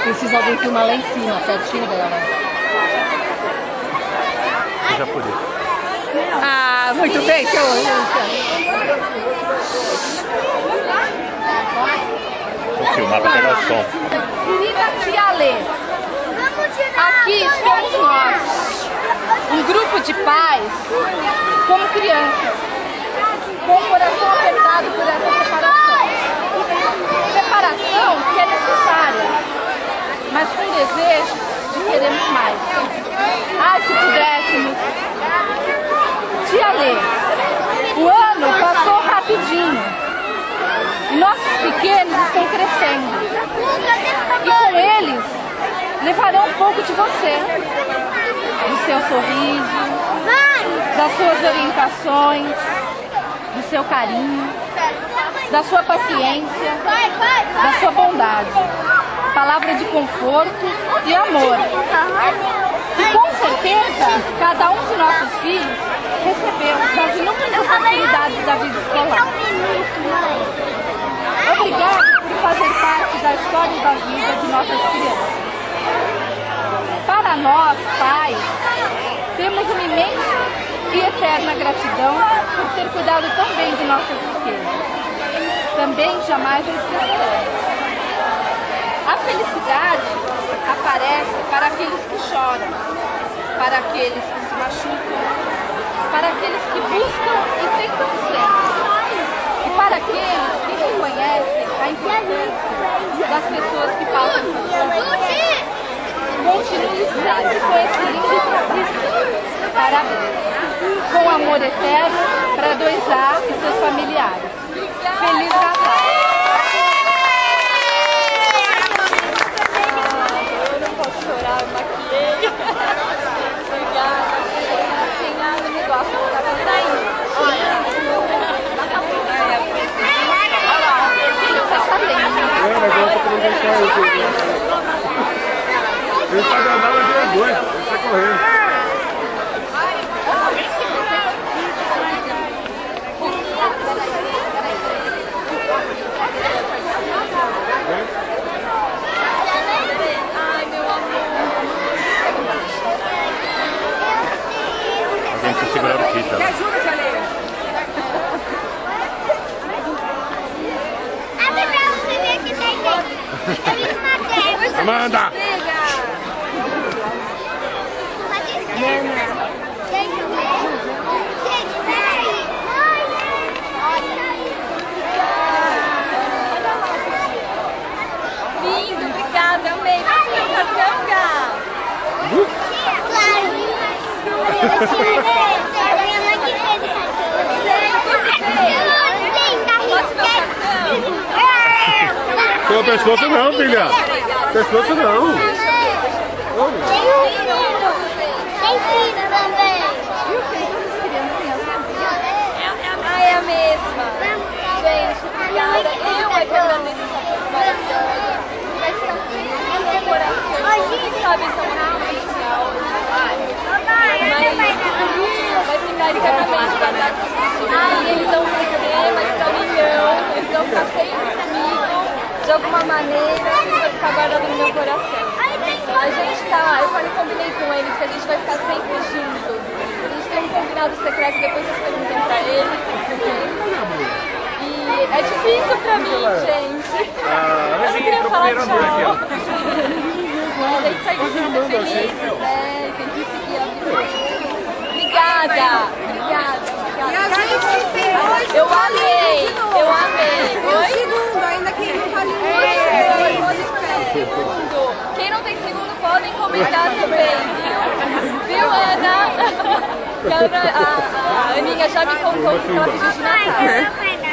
Precisa alguém filmar lá em cima, pertinho dela. Eu já pude. Ah, muito bem, seu Vou filmar para pegar o som. Querida tia Lê, aqui somos nós, um grupo de pais, como crianças, com o coração apertado por essa separação. Separação que é necessária, mas com desejo de queremos mais. Ai, se pudéssemos. Tia Lê, o ano passou rapidinho e nossos pequenos estão crescendo. E com eles levarão um pouco de você, do seu sorriso, das suas orientações, do seu carinho, da sua paciência, da sua bondade. Palavra de conforto e amor. E com certeza, cada um de nossos filhos recebeu das inúmeras oportunidades da vida escolar. Obrigada por fazer parte da história e da vida de nossas crianças. Para nós, pais, temos uma imensa e eterna gratidão por ter cuidado tão bem de nossas riquezas. Também jamais a esqueceremos. A felicidade aparece para aqueles que choram, para aqueles que se machucam, para aqueles que buscam e tentam sempre, e para aqueles que reconhecem a importância das pessoas que passam por sua. Continue sempre com esse lindo propósito. Parabéns. Com amor eterno para 2A e seus familiares. Feliz Natal! Chorar, eu maquiei. Obrigada. Tem nada, me gosta. Tá vendo aí? Olha lá, filho, tá sabendo. Mas eu tô querendo deixar isso. Ele tá danado de vergonha. Ele tá correndo. Segurar o kit, Me ajuda, tia Lê. Abre pra você ver que tem dentro. Eu vi uma terra. Amanda! Lindo, obrigada, amei. Você tem cartão, Gá? Claro. A minha mãe que fez o cartão. Pelo pescoço não, filha. Pescoço não. Tem filho também. Ah, é a mesma. Gente, obrigada. Eu é que agradeço essa coisa maravilhosa. Vai ficar sempre no meu coração. Quem sabe então uma especial. Vai ficar eternamente guardado. E eles vão crescer, mas pra mim não. Eles vão ficar sempre comigo. De alguma maneira, isso vai ficar guardado no meu coração. A gente tá, eu combinei com eles que a gente vai ficar sempre juntos. A gente tem um combinado secreto, depois vocês perguntem pra eles. E é difícil pra mim, gente. Eu não queria falar tchau. A gente sai de ser felizes, né? Tem que seguir a vida. Obrigada! Obrigada! Eu amei! Eu amei! Oi? Segundo, ainda quem não vale segundo. Quem não tem segundo podem comentar também, viu, Ana? A Aninha já me contou que ela pediu de Natal.